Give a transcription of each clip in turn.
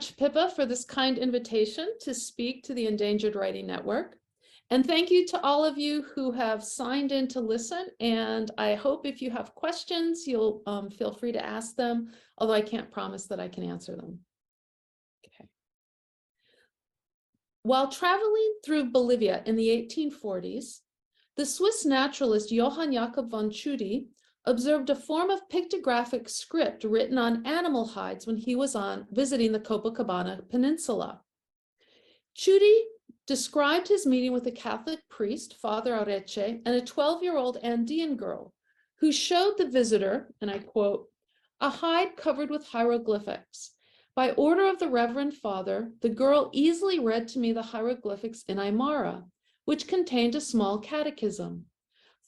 much, Pippa, for this kind invitation to speak to the Endangered Writing Network. And thank you to all of you who have signed in to listen. And I hope if you have questions, you'll feel free to ask them, although I can't promise that I can answer them. Okay. While traveling through Bolivia in the 1840s, the Swiss naturalist Johann Jakob von Tschudi observed a form of pictographic script written on animal hides when he was visiting the Copacabana Peninsula. Tschudi described his meeting with a Catholic priest, Father Areche, and a 12-year-old Andean girl who showed the visitor, and I quote, a hide covered with hieroglyphics. By order of the Reverend Father, the girl easily read to me the hieroglyphics in Aymara, which contained a small catechism.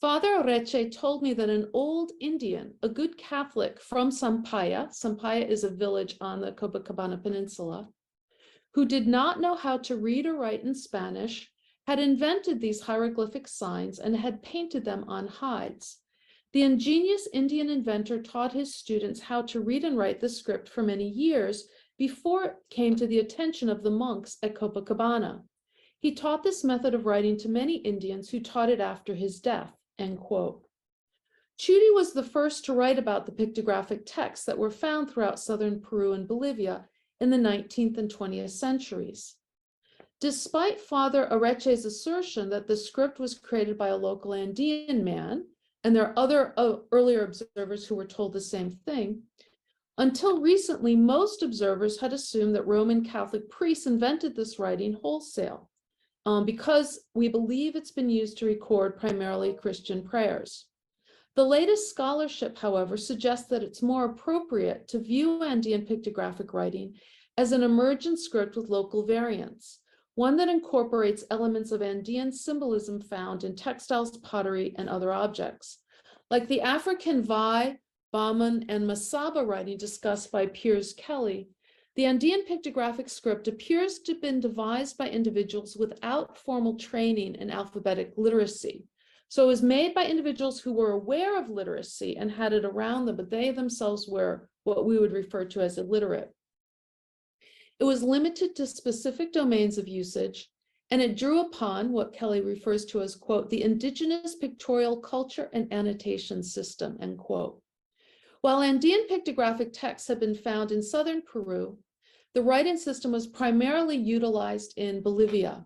Father Areche told me that an old Indian, a good Catholic from Sampaya is a village on the Copacabana Peninsula, who did not know how to read or write in Spanish, had invented these hieroglyphic signs and had painted them on hides. The ingenious Indian inventor taught his students how to read and write the script for many years before it came to the attention of the monks at Copacabana. He taught this method of writing to many Indians who taught it after his death, end quote. Tschudi was the first to write about the pictographic texts that were found throughout southern Peru and Bolivia in the 19th and 20th centuries. Despite Father Areche's assertion that the script was created by a local Andean man, and there are other earlier observers who were told the same thing, until recently, most observers had assumed that Roman Catholic priests invented this writing wholesale, because we believe it's been used to record primarily Christian prayers. The latest scholarship, however, suggests that it's more appropriate to view Andean pictographic writing as an emergent script with local variants, one that incorporates elements of Andean symbolism found in textiles, pottery, and other objects. Like the African Vai, Baman, and Masaba writing discussed by Piers Kelly, the Andean pictographic script appears to have been devised by individuals without formal training in alphabetic literacy. So it was made by individuals who were aware of literacy and had it around them, but they themselves were what we would refer to as illiterate. It was limited to specific domains of usage, and it drew upon what Kelly refers to as, quote, the indigenous pictorial culture and annotation system, end quote. While Andean pictographic texts have been found in southern Peru, the writing system was primarily utilized in Bolivia.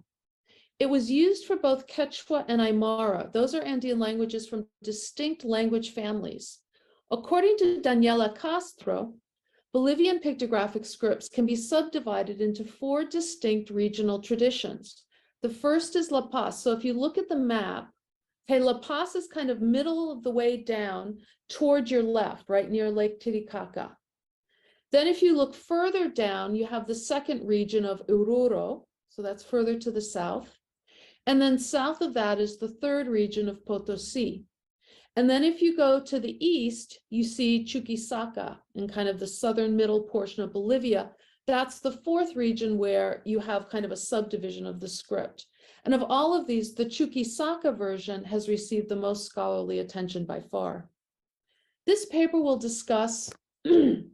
It was used for both Quechua and Aymara. Those are Andean languages from distinct language families. According to Daniela Castro, Bolivian pictographic scripts can be subdivided into 4 distinct regional traditions. The first is La Paz. So if you look at the map, okay, La Paz is kind of middle of the way down toward your left, right near Lake Titicaca. Then if you look further down, you have the second region of Oruro, so that's further to the south. And then south of that is the third region of Potosí. And then if you go to the east, you see Chuquisaca in kind of the southern middle portion of Bolivia. That's the fourth region where you have kind of a subdivision of the script. And of all of these, the Chuquisaca version has received the most scholarly attention by far. This paper will discuss the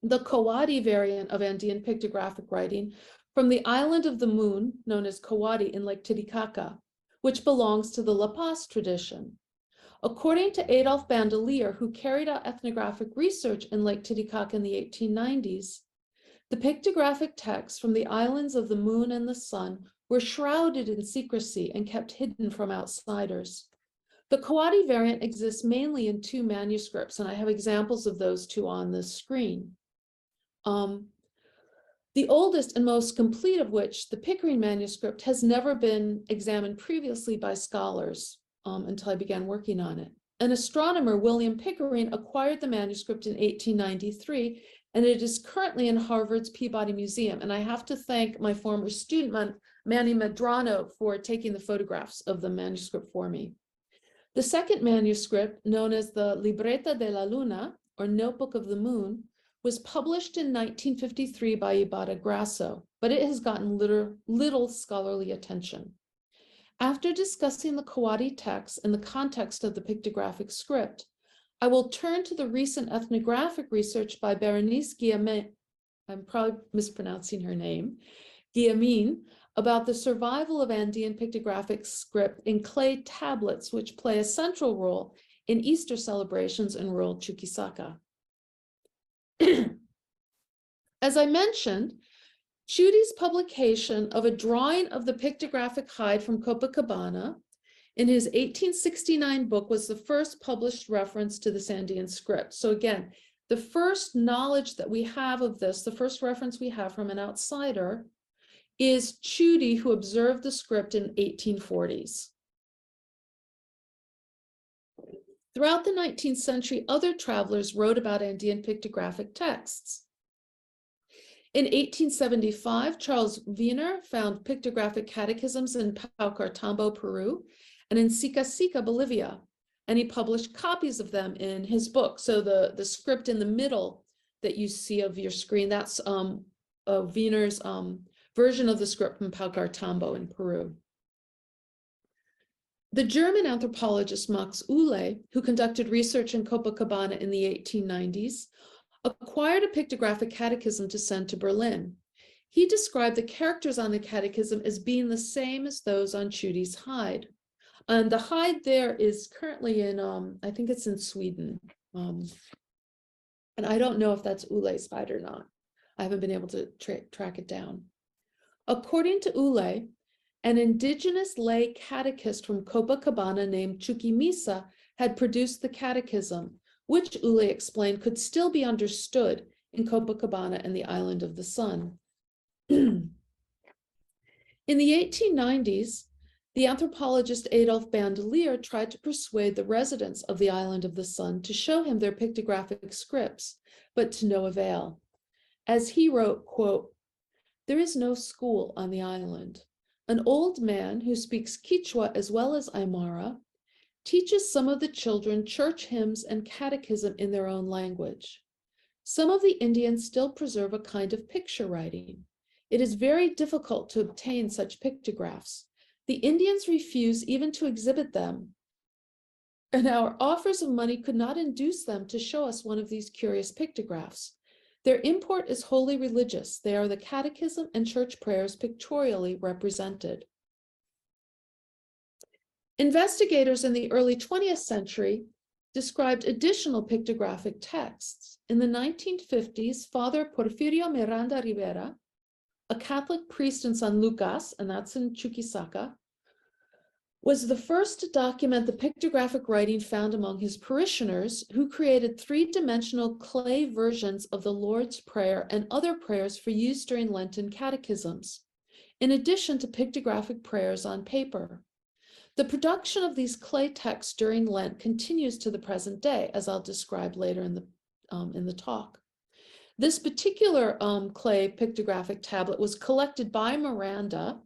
Kawadi variant of Andean pictographic writing from the island of the moon, known as Kawadi in Lake Titicaca, which belongs to the La Paz tradition. According to Adolf Bandelier, who carried out ethnographic research in Lake Titicaca in the 1890s, the pictographic texts from the islands of the moon and the sun were shrouded in secrecy and kept hidden from outsiders. The Kawadi variant exists mainly in 2 manuscripts, and I have examples of those 2 on this screen. The oldest and most complete of which, the Pickering manuscript, has never been examined previously by scholars until I began working on it. An astronomer, William Pickering, acquired the manuscript in 1893, and it is currently in Harvard's Peabody Museum. And I have to thank my former student, Manny Medrano, for taking the photographs of the manuscript for me. The second manuscript, known as the Libreta de la Luna, or Notebook of the Moon, was published in 1953 by Ibarra Grasso, but it has gotten little scholarly attention. After discussing the Kawadi text in the context of the pictographic script, I will turn to the recent ethnographic research by Berenice Guillemette I'm probably mispronouncing her name, Guillemine, about the survival of Andean pictographic script in clay tablets, which play a central role in Easter celebrations in rural Chuquisaca. As I mentioned, Chudy's publication of a drawing of the pictographic hide from Copacabana in his 1869 book was the first published reference to this Andean script. So again, the first knowledge that we have of this, the first reference we have from an outsider, is Chudy, who observed the script in 1840s. Throughout the 19th century, other travelers wrote about Andean pictographic texts. In 1875, Charles Wiener found pictographic catechisms in Paucartambo, Peru, and in Sica, Bolivia, and he published copies of them in his book. So the script in the middle that you see of your screen, that's Wiener's version of the script from Paucartambo in Peru. The German anthropologist Max Uhle, who conducted research in Copacabana in the 1890s, acquired a pictographic catechism to send to Berlin. He described the characters on the catechism as being the same as those on Chudy's hide. And the hide there is currently in, I think it's in Sweden. And I don't know if that's Uhle's hide or not. I haven't been able to track it down. According to Uhle, an indigenous lay catechist from Copacabana named Chuquimisa had produced the catechism, which Uhle explained could still be understood in Copacabana and the Island of the Sun. In the 1890s, the anthropologist Adolf Bandelier tried to persuade the residents of the Island of the Sun to show him their pictographic scripts, but to no avail. As he wrote, quote, "There is no school on the island. An old man who speaks Quichua as well as Aymara teaches some of the children church hymns and catechism in their own language. Some of the Indians still preserve a kind of picture writing. It is very difficult to obtain such pictographs. The Indians refuse even to exhibit them, and our offers of money could not induce them to show us one of these curious pictographs. Their import is wholly religious. They are the catechism and church prayers pictorially represented." Investigators in the early 20th century described additional pictographic texts. In the 1950s, Father Porfirio Miranda Rivera, a Catholic priest in San Lucas, and that's in Chuquisaca, was the first to document the pictographic writing found among his parishioners, who created three-dimensional clay versions of the Lord's Prayer and other prayers for use during Lenten catechisms, in addition to pictographic prayers on paper. The production of these clay texts during Lent continues to the present day, as I'll describe later in the talk. This particular clay pictographic tablet was collected by Miranda,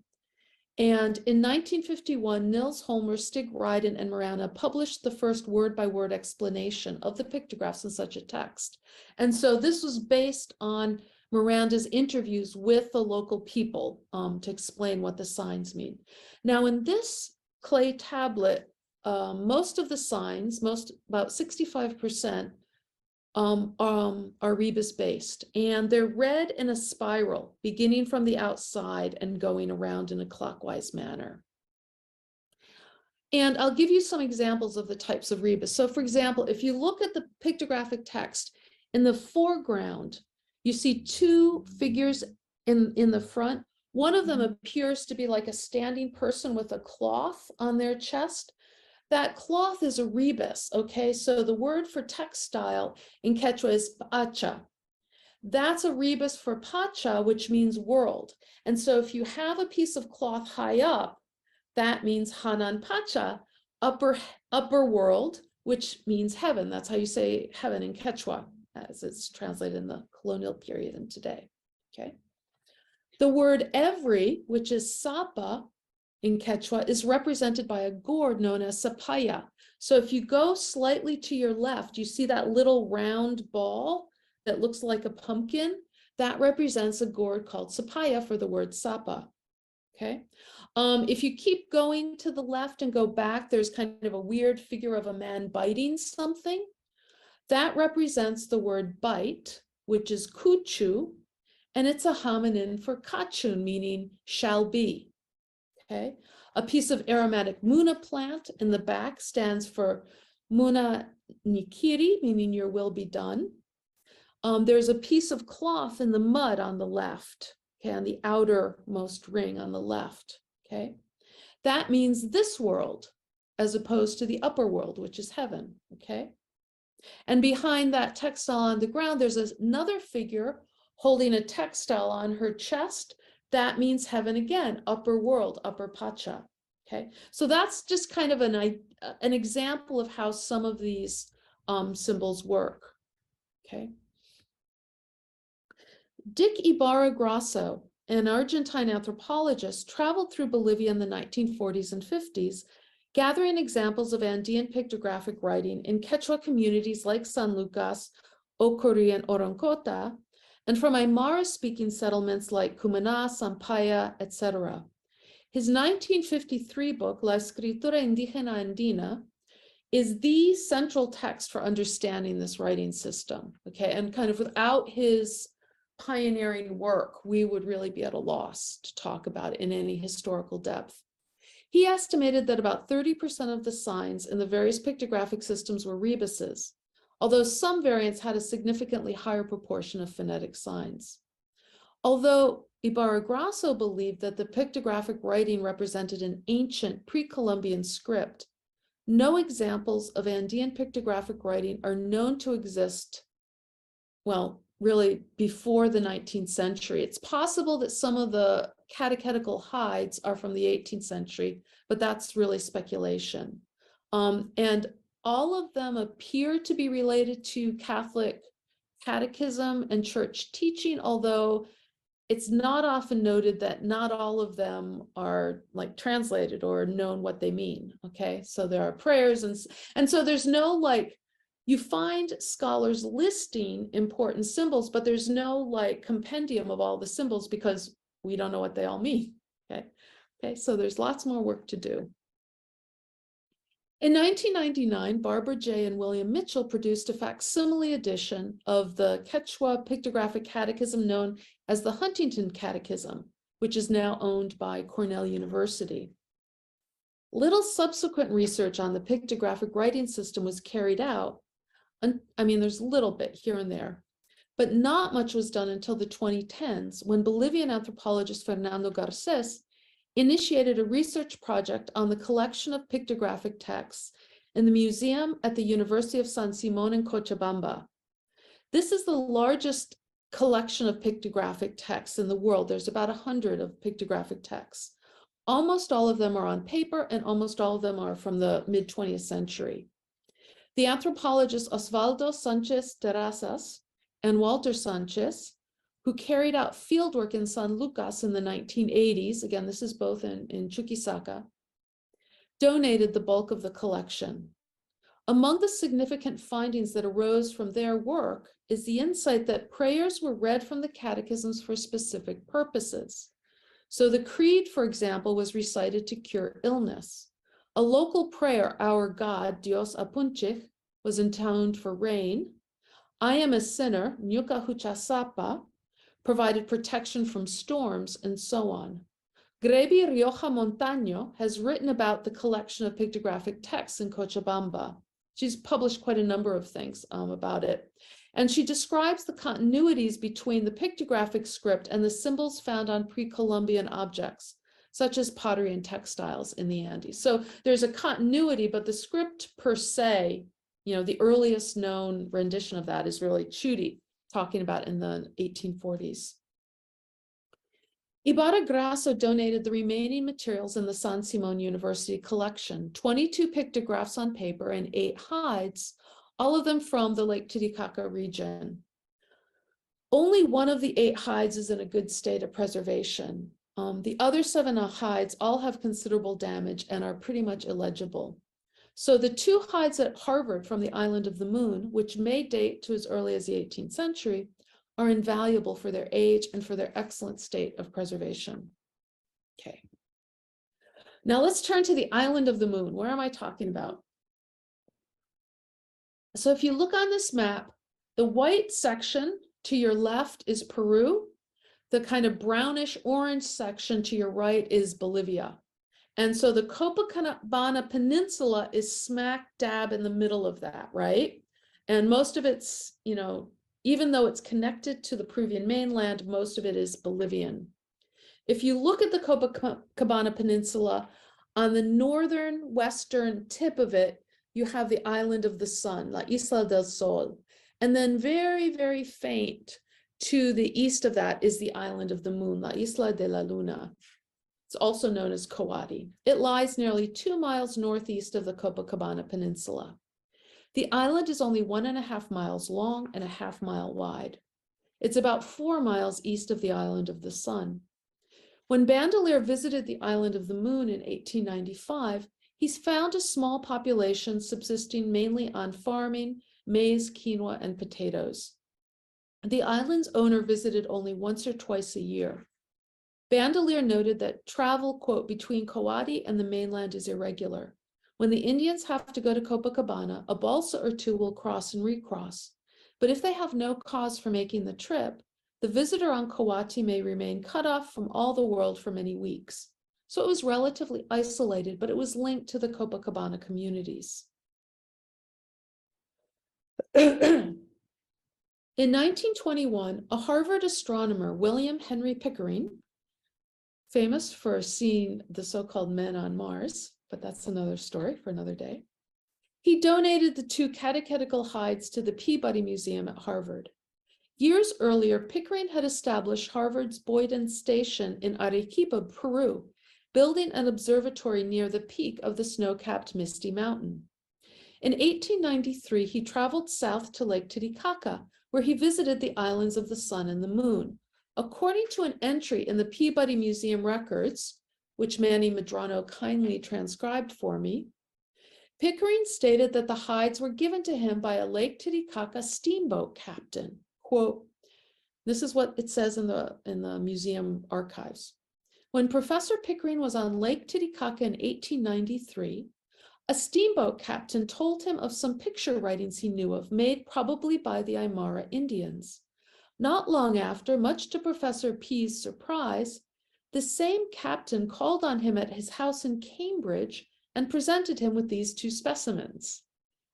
and in 1951, Nils Holmer, Stig Ryden, and Miranda published the first word-by-word explanation of the pictographs in such a text. And so this was based on Miranda's interviews with the local people to explain what the signs mean. Now, in this clay tablet, most of the signs, about 65%, are rebus based, and they're read in a spiral, beginning from the outside and going around in a clockwise manner. And I'll give you some examples of the types of rebus. So for example, if you look at the pictographic text, in the foreground, you see two figures in the front. One of them appears to be like a standing person with a cloth on their chest. That cloth is a rebus, okay? So the word for textile in Quechua is pacha. That's a rebus for pacha, which means world. And so if you have a piece of cloth high up, that means Hanan Pacha, upper world, which means heaven. That's how you say heaven in Quechua, as it's translated in the colonial period and today, okay? The word every, which is sapa, in Quechua, is represented by a gourd known as sapaya. So if you go slightly to your left, you see that little round ball that looks like a pumpkin. That represents a gourd called sapaya for the word sapa, okay? If you keep going to the left and go back, there's kind of a weird figure of a man biting something. That represents the word bite, which is kuchu. and it's a hominin for kachun, meaning shall be. Okay, a piece of aromatic muna plant in the back stands for muna nikiri, meaning your will be done. There's a piece of cloth in the mud on the left, okay, on the outermost ring on the left, okay? That means this world, as opposed to the upper world, which is heaven, okay? And behind that textile on the ground, there's another figure holding a textile on her chest. That means heaven again, upper world, upper pacha, okay? So that's just kind of an example of how some of these symbols work, okay? Dick Ibarra-Grasso, an Argentine anthropologist, traveled through Bolivia in the 1940s and 50s, gathering examples of Andean pictographic writing in Quechua communities like San Lucas, Ocori, and Oroncota, and from Aymara-speaking settlements like Cumaná, Sampaya, etc. His 1953 book, La Escritura Indígena Andina, is the central text for understanding this writing system, okay? And kind of without his pioneering work, we would really be at a loss to talk about it in any historical depth. He estimated that about 30% of the signs in the various pictographic systems were rebuses, although some variants had a significantly higher proportion of phonetic signs. Although Ibarra-Grasso believed that the pictographic writing represented an ancient pre-Columbian script, no examples of Andean pictographic writing are known to exist, well, really before the 19th century. It's possible that some of the catechetical hides are from the 18th century, but that's really speculation. And all of them appear to be related to Catholic catechism and church teaching, although it's not often noted that not all of them are like translated or known what they mean, okay? So there are prayers and so there's no like, you find scholars listing important symbols, but there's no like compendium of all the symbols because we don't know what they all mean, okay? Okay, so there's lots more work to do. In 1999, Barbara Jay and William Mitchell produced a facsimile edition of the Quechua Pictographic Catechism known as the Huntington Catechism, which is now owned by Cornell University. Little subsequent research on the pictographic writing system was carried out. I mean, there's a little bit here and there, but not much was done until the 2010s when Bolivian anthropologist Fernando Garces initiated a research project on the collection of pictographic texts in the museum at the University of San Simón in Cochabamba. This is the largest collection of pictographic texts in the world. There's about 100 of pictographic texts. Almost all of them are on paper and almost all of them are from the mid-20th century. The anthropologists Osvaldo Sanchez Terrazas and Walter Sanchez, who carried out fieldwork in San Lucas in the 1980s, again, this is both in Chuquisaca, donated the bulk of the collection. Among the significant findings that arose from their work is the insight that prayers were read from the catechisms for specific purposes. So the creed, for example, was recited to cure illness. A local prayer, Our God, Dios Apunchich, was intoned for rain. I am a sinner, Nyuka Huchasapa, provided protection from storms, and so on. Grebi Rioja Montaño has written about the collection of pictographic texts in Cochabamba. She's published quite a number of things about it. And she describes the continuities between the pictographic script and the symbols found on pre-Columbian objects, such as pottery and textiles in the Andes. So there's a continuity, but the script per se, you know, the earliest known rendition of that is really Chudi, talking about in the 1840s. Ibarra-Grasso donated the remaining materials in the San Simón University collection, 22 pictographs on paper and 8 hides, all of them from the Lake Titicaca region. Only one of the 8 hides is in a good state of preservation. The other 7 hides all have considerable damage and are pretty much illegible. So the 2 hides at Harvard from the Island of the Moon, which may date to as early as the 18th century, are invaluable for their age and for their excellent state of preservation. Okay. Now let's turn to the Island of the Moon. Where am I talking about? So if you look on this map, the white section to your left is Peru. The kind of brownish orange section to your right is Bolivia. And so the Copacabana Peninsula is smack dab in the middle of that, right? And most of it's, even though it's connected to the Peruvian mainland, most of it is Bolivian. If you look at the Copacabana Peninsula, on the northern western tip of it, you have the island of the sun, La Isla del Sol. And then very, very faint to the east of that is the island of the moon, La Isla de la Luna. It's also known as Kawadi. It lies nearly 2 miles northeast of the Copacabana Peninsula. The island is only 1.5 miles long and 1/2 mile wide. It's about 4 miles east of the island of the sun. When Bandelier visited the island of the moon in 1895, he found a small population subsisting mainly on farming, maize, quinoa, and potatoes. The island's owner visited only once or twice a year. Bandelier noted that travel, quote, between Kawadi and the mainland is irregular. When the Indians have to go to Copacabana, a balsa or two will cross and recross. But if they have no cause for making the trip, the visitor on Kawadi may remain cut off from all the world for many weeks. So it was relatively isolated, but it was linked to the Copacabana communities. In 1921, a Harvard astronomer, William Henry Pickering, famous for seeing the so-called men on Mars, but that's another story for another day, he donated the 2 catechetical hides to the Peabody Museum at Harvard. Years earlier, Pickering had established Harvard's Boyden Station in Arequipa, Peru, building an observatory near the peak of the snow-capped Misty Mountain. In 1893, he traveled south to Lake Titicaca, where he visited the islands of the sun and the moon. According to an entry in the Peabody Museum records, which Manny Medrano kindly transcribed for me, Pickering stated that the hides were given to him by a Lake Titicaca steamboat captain. Quote, this is what it says in the museum archives. When Professor Pickering was on Lake Titicaca in 1893, a steamboat captain told him of some picture writings he knew of, made probably by the Aymara Indians. Not long after, much to Professor P's surprise, the same captain called on him at his house in Cambridge and presented him with these 2 specimens.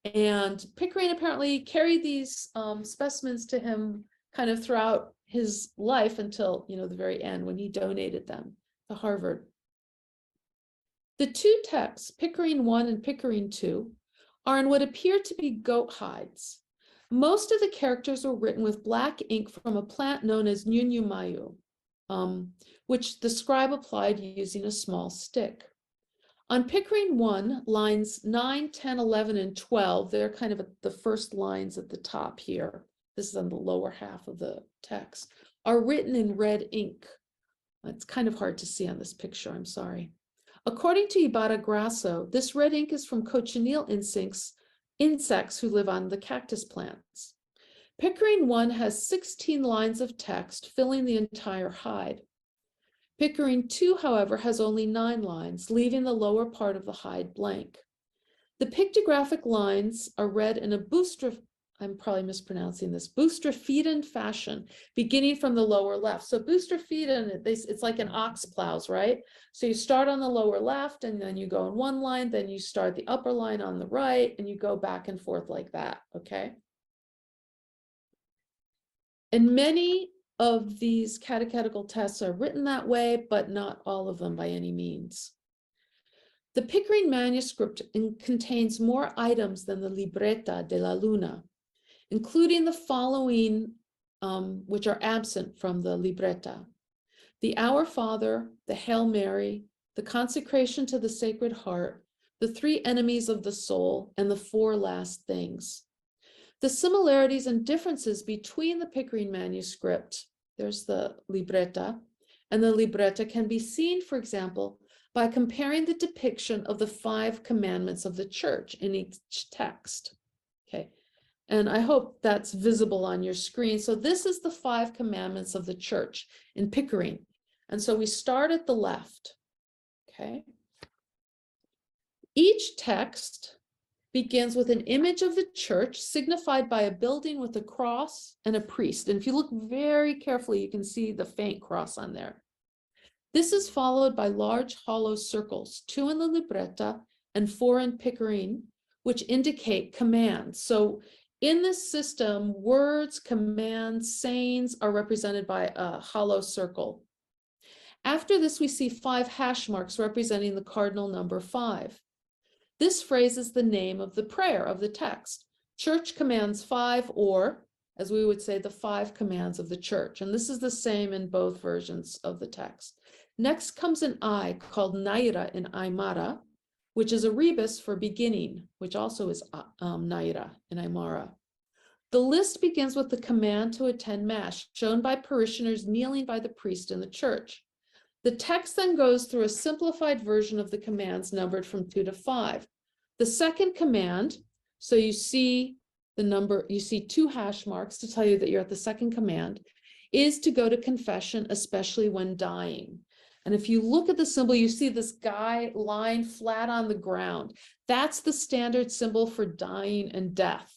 And Pickering apparently carried these specimens to him kind of throughout his life until, the very end when he donated them to Harvard. The 2 texts, Pickering 1 and Pickering 2, are in what appear to be goat hides. Most of the characters were written with black ink from a plant known as Nyunyumayu, which the scribe applied using a small stick. On Pickering 1, lines 9, 10, 11, and 12, they're kind of the first lines at the top here. This is on the lower half of the text, are written in red ink. It's kind of hard to see on this picture, I'm sorry. According to Ibarra Grasso, this red ink is from cochineal insects who live on the cactus plants. Pickering 1 has 16 lines of text filling the entire hide. Pickering 2, however, has only 9 lines, leaving the lower part of the hide blank. The pictographic lines are read in a I'm probably mispronouncing this, boustrophedan fashion, beginning from the lower left. So boustrophedan, it's like an ox plows, right? So you start on the lower left, and then you go in one line, then you start the upper line on the right, and you go back and forth like that, okay? And many of these catechetical texts are written that way, but not all of them by any means. The Pickering manuscript contains more items than the Libreta de la Luna, including the following, which are absent from the Libreta: the Our Father, the Hail Mary, the consecration to the Sacred Heart, the 3 enemies of the soul, and the 4 last things. The similarities and differences between the Pickering manuscript, there's the Libreta, and the Libreta can be seen, for example, by comparing the depiction of the 5 commandments of the church in each text. Okay, and I hope that's visible on your screen. So this is the 5 commandments of the church in Pickering. And so we start at the left, okay? Each text begins with an image of the church signified by a building with a cross and a priest. And if you look very carefully, you can see the faint cross on there. This is followed by large hollow circles, 2 in the libretta and 4 in Pickering, which indicate commands. So in this system, words, commands, sayings are represented by a hollow circle. After this, we see 5 hash marks representing the cardinal number 5. This phrase is the name of the prayer of the text. Church commands 5, or, as we would say, the 5 commands of the church. And this is the same in both versions of the text. Next comes an I called Naira in Aymara, which is a rebus for beginning, which also is Naira in Aymara. The list begins with the command to attend Mass, shown by parishioners kneeling by the priest in the church. The text then goes through a simplified version of the commands numbered from 2 to 5. The second command, so you see the number, you see 2 hash marks to tell you that you're at the second command, is to go to confession, especially when dying. And if you look at the symbol, you see this guy lying flat on the ground. That's the standard symbol for dying and death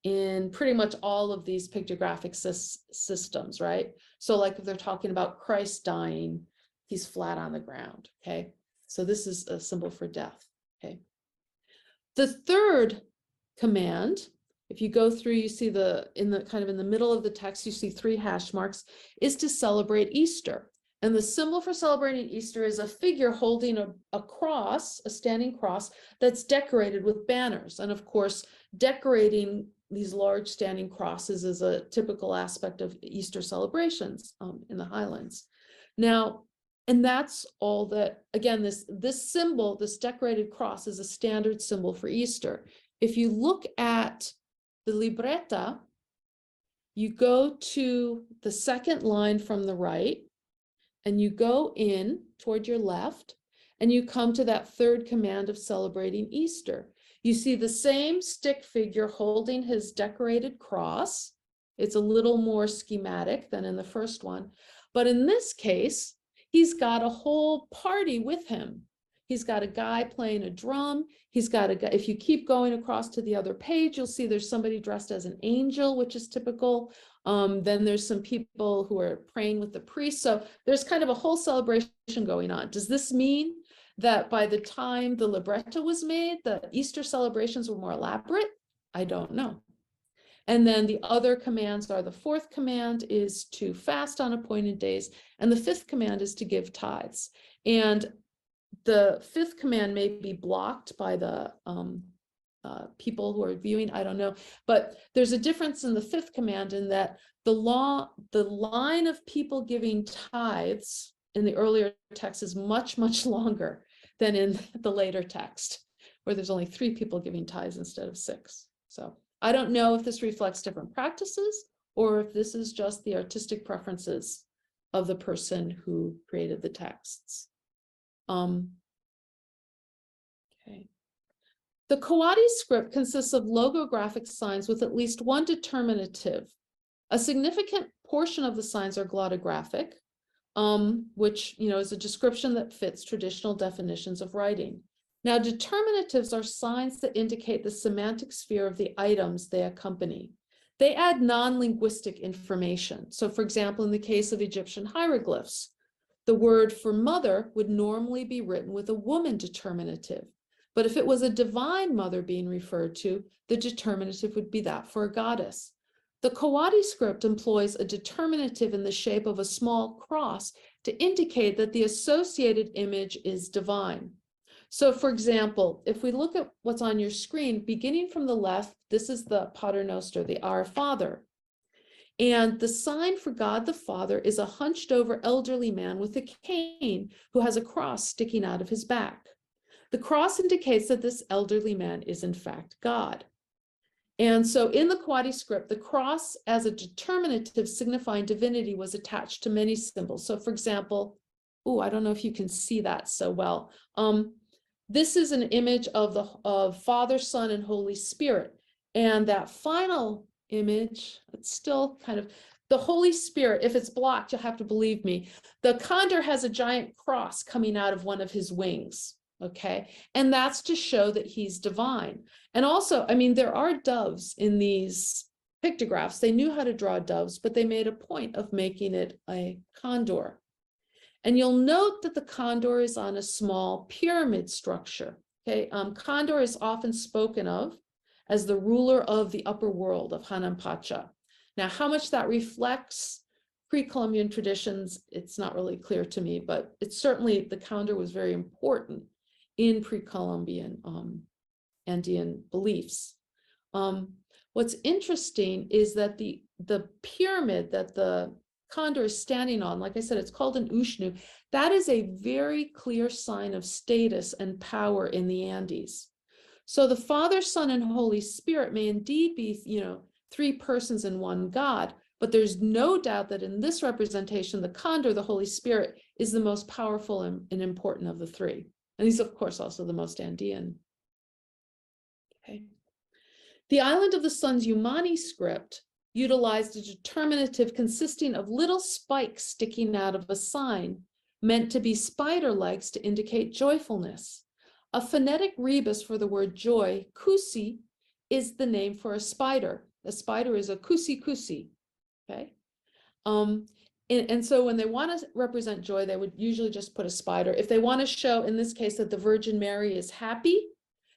in pretty much all of these pictographic systems, right? So like if they're talking about Christ dying, he's flat on the ground, okay? So this is a symbol for death, okay? The third command, if you go through, you see in the middle of the text, you see 3 hash marks, is to celebrate Easter. And the symbol for celebrating Easter is a figure holding a cross, a standing cross, that's decorated with banners. And of course, decorating these large standing crosses is a typical aspect of Easter celebrations in the Highlands. Now, and that's all that, again, this symbol, this decorated cross, is a standard symbol for Easter. If you look at the libretta, you go to the second line from the right, and you go in toward your left, and you come to that third command of celebrating Easter. You see the same stick figure holding his decorated cross. It's a little more schematic than in the first one, but in this case, he's got a whole party with him. He's got a guy playing a drum. He's got a guy, if you keep going across to the other page, you'll see there's somebody dressed as an angel, which is typical. Then there's some people who are praying with the priest. So there's kind of a whole celebration going on. Does this mean that by the time the libretto was made, the Easter celebrations were more elaborate? I don't know. And then the other commands are, the 4th command is to fast on appointed days, and the 5th command is to give tithes. And the 5th command may be blocked by the people who are viewing, I don't know, but there's a difference in the 5th command in that the line of people giving tithes in the earlier text is much, much longer than in the later text, where there's only 3 people giving tithes instead of 6. So I don't know if this reflects different practices or if this is just the artistic preferences of the person who created the texts. Okay. The Kawadi script consists of logographic signs with at least one determinative. A significant portion of the signs are glottographic, which is a description that fits traditional definitions of writing. Now, determinatives are signs that indicate the semantic sphere of the items they accompany. They add non-linguistic information. So, for example, in the case of Egyptian hieroglyphs, the word for mother would normally be written with a woman determinative. But if it was a divine mother being referred to, the determinative would be that for a goddess. The Kawadi script employs a determinative in the shape of a small cross to indicate that the associated image is divine. So, for example, if we look at what's on your screen, beginning from the left, this is the Pater Noster, the Our Father. And the sign for God the Father is a hunched over elderly man with a cane who has a cross sticking out of his back. The cross indicates that this elderly man is in fact God. And so in the Kawadi script, the cross as a determinative signifying divinity was attached to many symbols. So, for example, I don't know if you can see that so well. This is an image of Father, Son, and Holy Spirit. And that final image, it's still kind of the Holy Spirit. If it's blocked, you'll have to believe me. The condor has a giant cross coming out of one of his wings. okay? And that's to show that he's divine. And also, I mean, there are doves in these pictographs. They knew how to draw doves, but they made a point of making it a condor. And you'll note that the condor is on a small pyramid structure, okay? Condor is often spoken of as the ruler of the upper world of Hananpacha. Now, how much that reflects pre-Columbian traditions, it's not really clear to me, but it's certainly the condor was very important in pre-Columbian Andean beliefs. What's interesting is that the pyramid that the condor is standing on, like I said, it's called an Ushnu. That is a very clear sign of status and power in the Andes. So the Father, Son, and Holy Spirit may indeed be, three persons in one God, but there's no doubt that in this representation, the condor, the Holy Spirit, is the most powerful and important of the three. And he's, of course, also the most Andean. Okay. The Island of the Sun's Umani script utilized a determinative consisting of little spikes sticking out of a sign, meant to be spider legs to indicate joyfulness. A phonetic rebus for the word joy, kusi, is the name for a spider. A spider is a kusi, okay? And so when they want to represent joy, they would usually just put a spider. If they want to show, in this case, that the Virgin Mary is happy,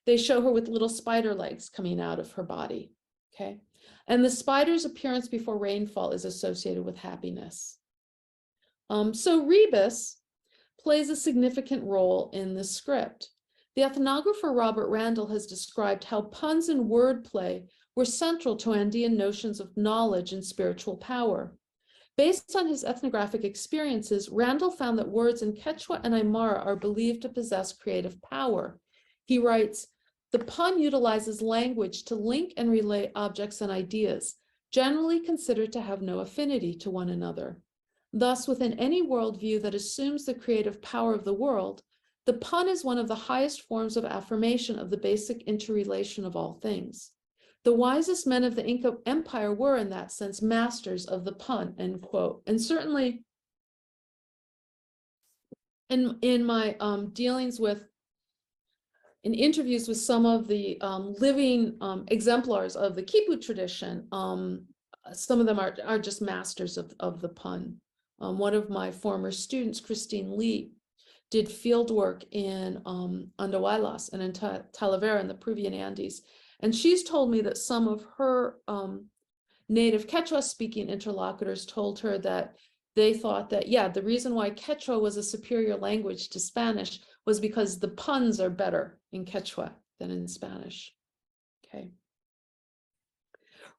they show her with little spider legs coming out of her body, okay? And the spider's appearance before rainfall is associated with happiness. So rebus plays a significant role in the script. The ethnographer Robert Randall has described how puns and wordplay were central to Andean notions of knowledge and spiritual power. Based on his ethnographic experiences, Randall found that words in Quechua and Aymara are believed to possess creative power. He writes, "The pun utilizes language to link and relay objects and ideas, generally considered to have no affinity to one another. Thus, within any worldview that assumes the creative power of the world, the pun is one of the highest forms of affirmation of the basic interrelation of all things. The wisest men of the Inca Empire were, in that sense, masters of the pun," end quote. And certainly in my dealings with, in interviews with some of the living exemplars of the Kipu tradition, some of them are just masters of the pun. One of my former students, Christine Lee, did field work in Andahuaylas and in Talavera in the Peruvian Andes. And she's told me that some of her native Quechua-speaking interlocutors told her that they thought that, yeah, the reason why Quechua was a superior language to Spanish was because the puns are better in Quechua than in Spanish. Okay.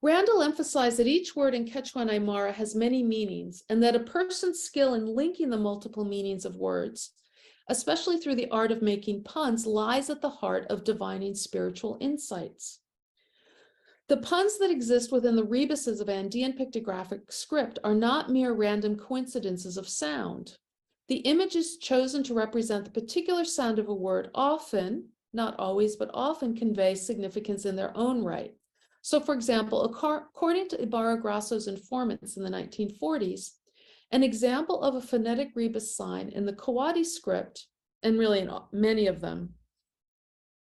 Randall emphasized that each word in Quechua and Aymara has many meanings, and that a person's skill in linking the multiple meanings of words, especially through the art of making puns, lies at the heart of divining spiritual insights. The puns that exist within the rebuses of Andean pictographic script are not mere random coincidences of sound. The images chosen to represent the particular sound of a word often, not always, but often convey significance in their own right. So, for example, according to Ibarra-Grasso's informants in the 1940s, an example of a phonetic rebus sign in the Kawadi script, and really in many of them,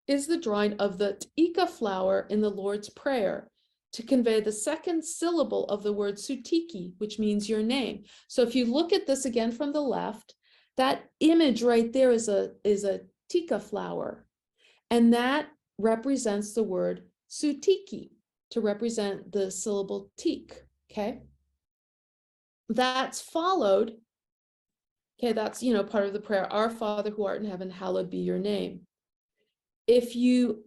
is the drawing of the tika flower in the Lord's Prayer to convey the second syllable of the word sutiki, which means your name. So if you look at this again from the left, that image right there is a tika flower, and that represents the word sutiki, to represent the syllable tik, okay? That's followed, okay, that's, part of the prayer, Our Father who art in heaven, hallowed be your name. If you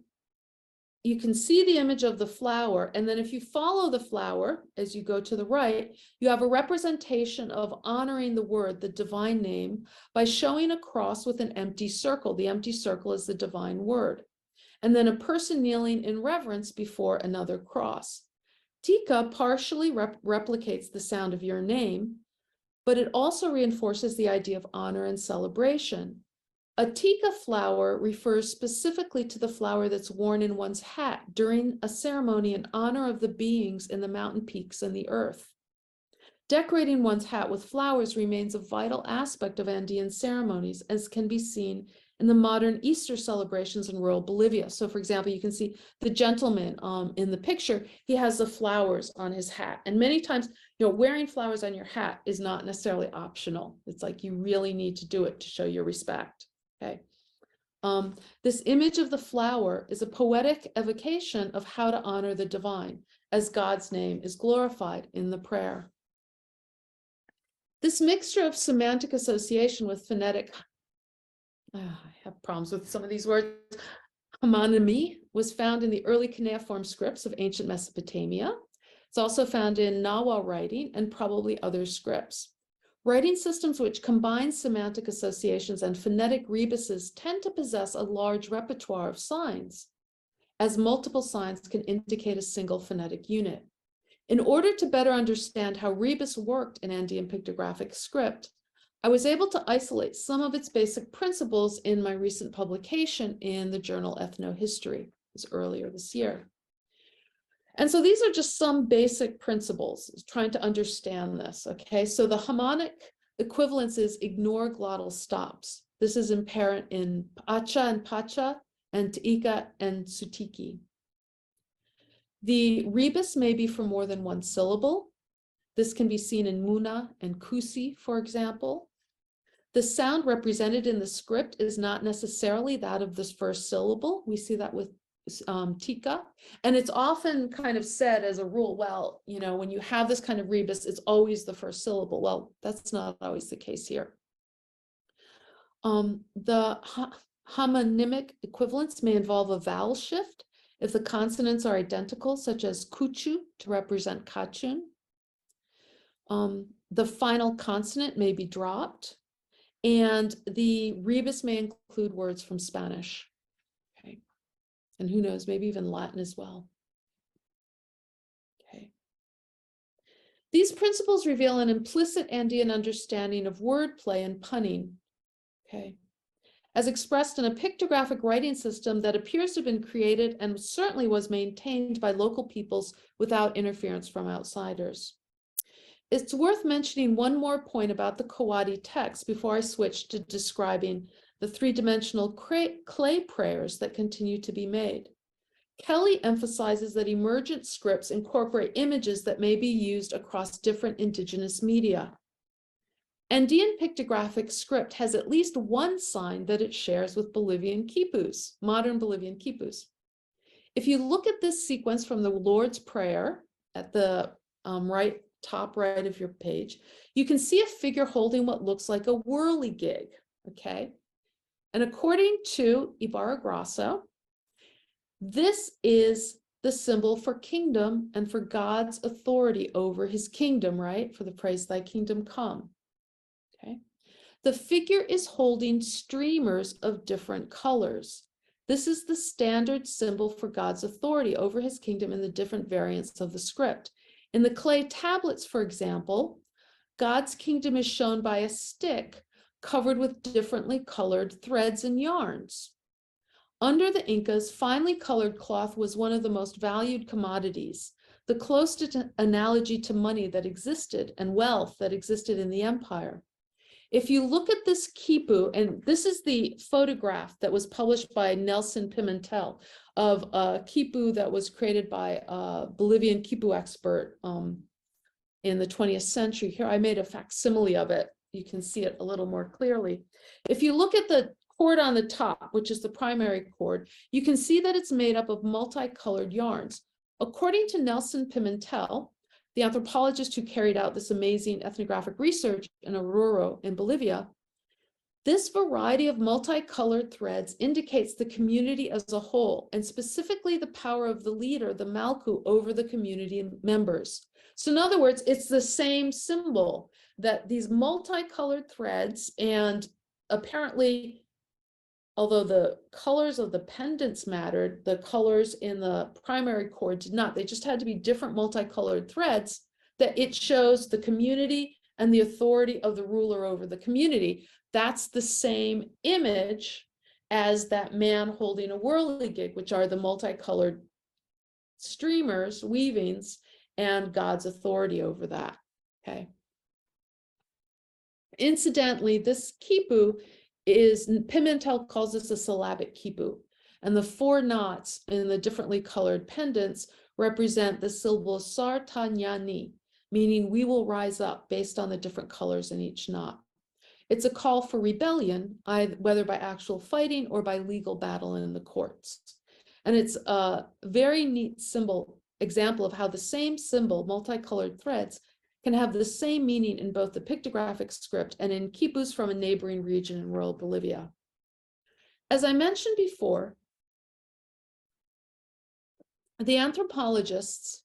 can see the image of the flower, and then if you follow the flower as you go to the right, you have a representation of honoring the word, the divine name, by showing a cross with an empty circle. The empty circle is the divine word. And then a person kneeling in reverence before another cross. Tika partially replicates the sound of your name, but it also reinforces the idea of honor and celebration. A tika flower refers specifically to the flower that's worn in one's hat during a ceremony in honor of the beings in the mountain peaks and the earth. Decorating one's hat with flowers remains a vital aspect of Andean ceremonies, as can be seen in the modern Easter celebrations in rural Bolivia. So for example, you can see the gentleman in the picture, he has the flowers on his hat. And many times, wearing flowers on your hat is not necessarily optional. It's like you really need to do it to show your respect, okay? This image of the flower is a poetic evocation of how to honor the divine as God's name is glorified in the prayer. This mixture of semantic association with phonetic, I have problems with some of these words, homonymy was found in the early cuneiform scripts of ancient Mesopotamia. It's also found in Nawa writing and probably other scripts. Writing systems which combine semantic associations and phonetic rebuses tend to possess a large repertoire of signs, as multiple signs can indicate a single phonetic unit. In order to better understand how rebus worked in Andean pictographic script, I was able to isolate some of its basic principles in my recent publication in the journal Ethnohistory. It was earlier this year. And so these are just some basic principles, trying to understand this, okay? So the harmonic equivalences ignore glottal stops. This is apparent in Acha and Pacha and T'ika and Sutiki. The rebus may be for more than one syllable. This can be seen in Muna and Kusi, for example. The sound represented in the script is not necessarily that of this first syllable. We see that with Tika, and it's often kind of said as a rule, well, when you have this kind of rebus, it's always the first syllable. Well, that's not always the case here. The homonymic equivalence may involve a vowel shift if the consonants are identical, such as kuchu to represent kachun. The final consonant may be dropped, and the rebus may include words from Spanish. Okay. And who knows, maybe even Latin as well. Okay. These principles reveal an implicit Andean understanding of wordplay and punning, okay, as expressed in a pictographic writing system that appears to have been created and certainly was maintained by local peoples without interference from outsiders. It's worth mentioning one more point about the Kawadi text before I switch to describing the three-dimensional clay prayers that continue to be made. Kelly emphasizes that emergent scripts incorporate images that may be used across different indigenous media. Andean pictographic script has at least one sign that it shares with Bolivian Kipus, modern Bolivian Kipus. If you look at this sequence from the Lord's Prayer at the top right of your page, you can see a figure holding what looks like a whirligig, okay? And according to Ibarra-Grasso, this is the symbol for kingdom and for God's authority over his kingdom, right? For the phrase, thy kingdom come, okay? The figure is holding streamers of different colors. This is the standard symbol for God's authority over his kingdom in the different variants of the script. In the clay tablets, for example, God's kingdom is shown by a stick covered with differently colored threads and yarns. Under the Incas, finely colored cloth was one of the most valued commodities, the closest analogy to money that existed and wealth that existed in the empire. If you look at this Kipu, and this is the photograph that was published by Nelson Pimentel of a Kipu that was created by a Bolivian Kipu expert in the 20th century. Here, I made a facsimile of it. You can see it a little more clearly. If you look at the cord on the top, which is the primary cord, you can see that it's made up of multicolored yarns. According to Nelson Pimentel, the anthropologist who carried out this amazing ethnographic research in Oruro in Bolivia, this variety of multicolored threads indicates the community as a whole, and specifically the power of the leader, the Malku, over the community members. So in other words, it's the same symbol, that these multicolored threads, and apparently, although the colors of the pendants mattered, the colors in the primary cord did not. They just had to be different multicolored threads, that it shows the community and the authority of the ruler over the community. That's the same image as that man holding a whirligig, which are the multicolored streamers, weavings, and God's authority over that, okay? Incidentally, this Kipu Pimentel calls this a syllabic Kipu. And the 4 knots in the differently colored pendants represent the syllable sartanyani, meaning we will rise up based on the different colors in each knot. It's a call for rebellion, whether by actual fighting or by legal battle in the courts. And it's a very neat example of how the same symbol, multicolored threads, can have the same meaning in both the pictographic script and in quipus from a neighboring region in rural Bolivia. As I mentioned before, the anthropologists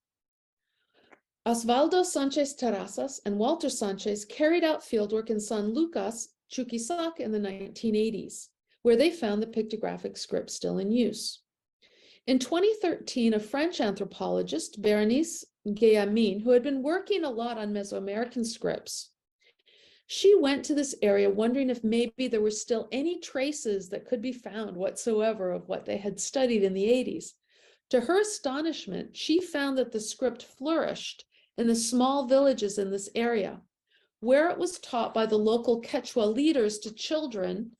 Osvaldo Sanchez Terrazas and Walter Sanchez carried out fieldwork in San Lucas, Chuquisaca in the 1980s, where they found the pictographic script still in use. In 2013, a French anthropologist, Berenice Guillamín, who had been working a lot on Mesoamerican scripts, she went to this area wondering if maybe there were still any traces that could be found whatsoever of what they had studied in the 80s. To her astonishment, she found that the script flourished in the small villages in this area, where it was taught by the local Quechua leaders to children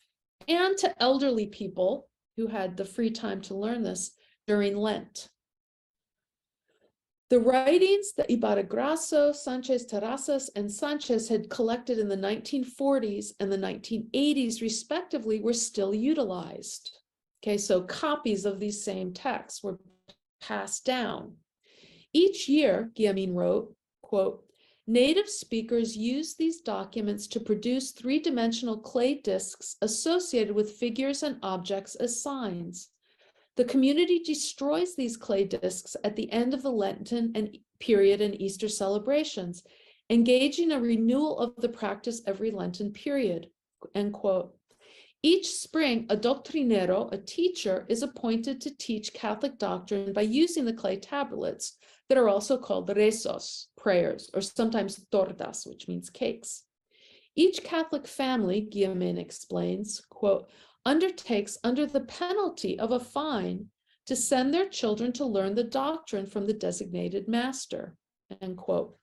and to elderly people who had the free time to learn this during Lent. The writings that Ibarragrasso, Sanchez Terrazas, and Sanchez had collected in the 1940s and the 1980s, respectively, were still utilized. Okay, so copies of these same texts were passed down. Each year, Guillamín wrote, quote, native speakers use these documents to produce three-dimensional clay discs associated with figures and objects as signs. The community destroys these clay discs at the end of the Lenten period and Easter celebrations, engaging a renewal of the practice every Lenten period, end quote. Each spring, a doctrinero, a teacher, is appointed to teach Catholic doctrine by using the clay tablets that are also called rezos, prayers, or sometimes tortas, which means cakes. Each Catholic family, Guillamín explains, quote, undertakes under the penalty of a fine to send their children to learn the doctrine from the designated master, end quote.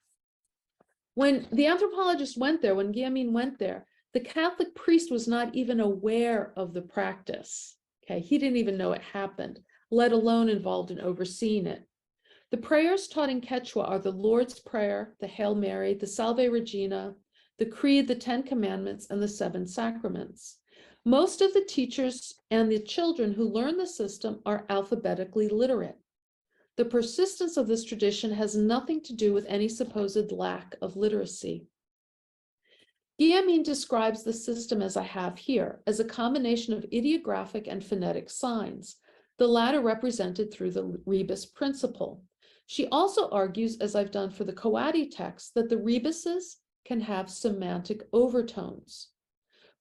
When the anthropologist went there, when Guillamín went there, the Catholic priest was not even aware of the practice. Okay, he didn't even know it happened, let alone involved in overseeing it. The prayers taught in Quechua are the Lord's Prayer, the Hail Mary, the Salve Regina, the Creed, the Ten Commandments, and the Seven Sacraments. Most of the teachers and the children who learn the system are alphabetically literate. The persistence of this tradition has nothing to do with any supposed lack of literacy. Guillamín describes the system as I have here, as a combination of ideographic and phonetic signs, the latter represented through the Rebus principle. She also argues, as I've done for the Kawadi text, that the rebuses can have semantic overtones.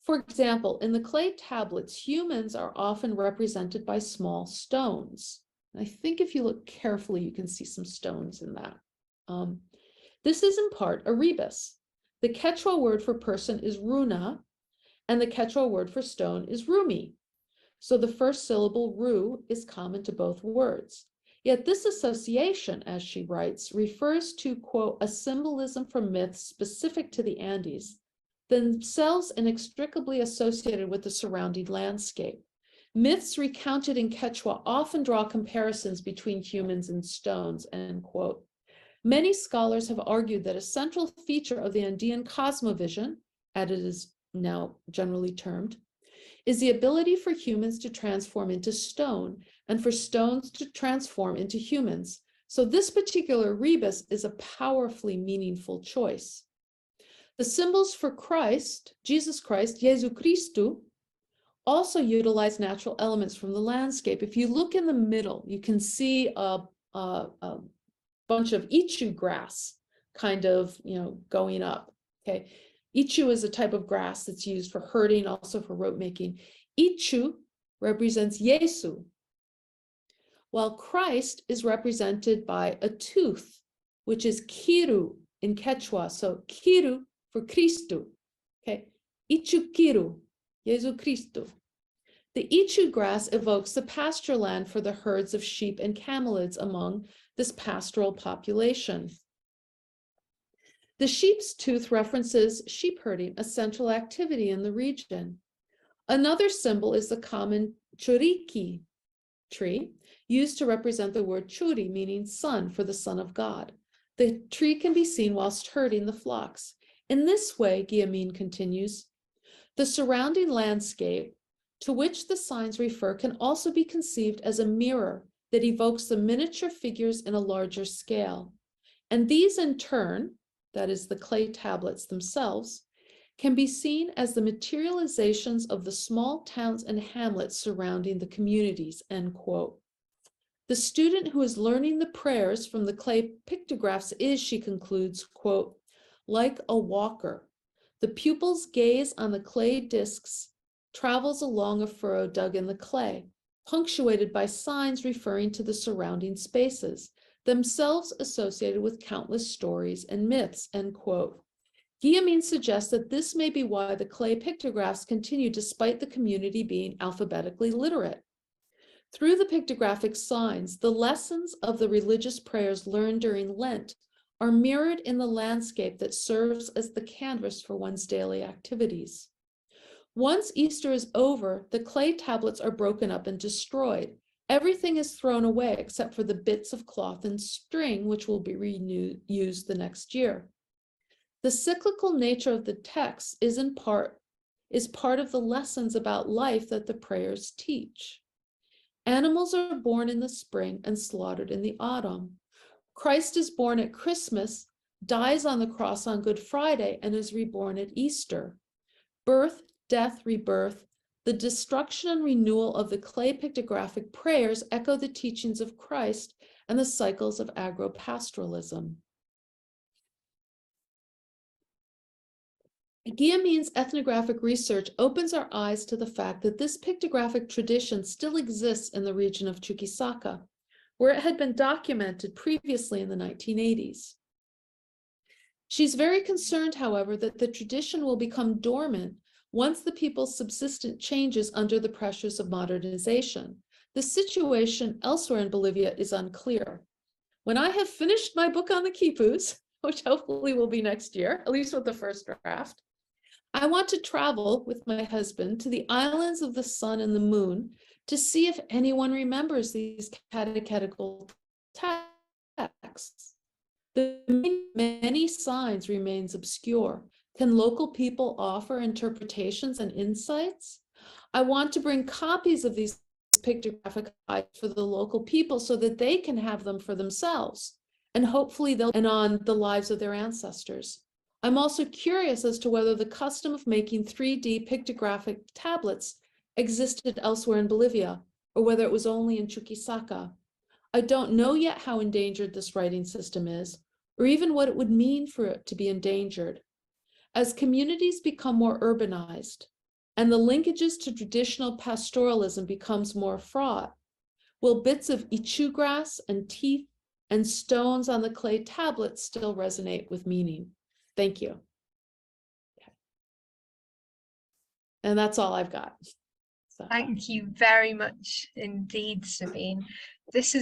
For example, in the clay tablets, humans are often represented by small stones. I think if you look carefully, you can see some stones in that. This is in part a rebus. The Quechua word for person is runa, and the Quechua word for stone is rumi. So the first syllable ru is common to both words. Yet this association, as she writes, refers to, quote, a symbolism from myths specific to the Andes, themselves inextricably associated with the surrounding landscape. Myths recounted in Quechua often draw comparisons between humans and stones, end quote. Many scholars have argued that a central feature of the Andean cosmovision, as it is now generally termed, is the ability for humans to transform into stone and for stones to transform into humans. So this particular rebus is a powerfully meaningful choice. The symbols for Christ, Jesus Christ, Jesu Christu, also utilize natural elements from the landscape. If you look in the middle, you can see a bunch of ichu grass kind of, going up, okay? Ichu is a type of grass that's used for herding, also for rope making. Ichu represents Yesu, while Christ is represented by a tooth, which is kiru in Quechua. So kiru for Cristo, okay? Ichu kiru, Jesu Cristo. The ichu grass evokes the pasture land for the herds of sheep and camelids among this pastoral population. The sheep's tooth references sheep herding, a central activity in the region. Another symbol is the common churiki tree, used to represent the word churi, meaning son, for the son of God. The tree can be seen whilst herding the flocks. In this way, Guillemine continues, the surrounding landscape to which the signs refer can also be conceived as a mirror that evokes the miniature figures in a larger scale. And these in turn, that is the clay tablets themselves, can be seen as the materializations of the small towns and hamlets surrounding the communities, end quote. The student who is learning the prayers from the clay pictographs is, she concludes, quote, like a walker. The pupil's gaze on the clay discs travels along a furrow dug in the clay, punctuated by signs referring to the surrounding spaces, themselves associated with countless stories and myths, end quote. Guillemine suggests that this may be why the clay pictographs continue despite the community being alphabetically literate. Through the pictographic signs, the lessons of the religious prayers learned during Lent are mirrored in the landscape that serves as the canvas for one's daily activities. Once Easter is over, the clay tablets are broken up and destroyed. Everything is thrown away except for the bits of cloth and string, which will be reused the next year. The cyclical nature of the text is part of the lessons about life that the prayers teach. Animals are born in the spring and slaughtered in the autumn. Christ is born at Christmas, dies on the cross on Good Friday, and is reborn at Easter. Birth, death, rebirth, the destruction and renewal of the clay pictographic prayers echo the teachings of Christ and the cycles of agropastoralism. Guillemine's ethnographic research opens our eyes to the fact that this pictographic tradition still exists in the region of Chuquisaca, where it had been documented previously in the 1980s. She's very concerned, however, that the tradition will become dormant once the people's subsistence changes under the pressures of modernization. The situation elsewhere in Bolivia is unclear. When I have finished my book on the Kipus, which hopefully will be next year, at least with the first draft, I want to travel with my husband to the islands of the sun and the moon to see if anyone remembers these catechetical texts. The many signs remains obscure. Can local people offer interpretations and insights? I want to bring copies of these pictographic guides for the local people so that they can have them for themselves, and hopefully they'll and on the lives of their ancestors. I'm also curious as to whether the custom of making 3D pictographic tablets existed elsewhere in Bolivia, or whether it was only in Chuquisaca. I don't know yet how endangered this writing system is, or even what it would mean for it to be endangered. As communities become more urbanized, and the linkages to traditional pastoralism becomes more fraught, will bits of ichu grass and teeth and stones on the clay tablets still resonate with meaning? Thank you. Okay. And that's all I've got. So. Thank you very much indeed, Sabine. This is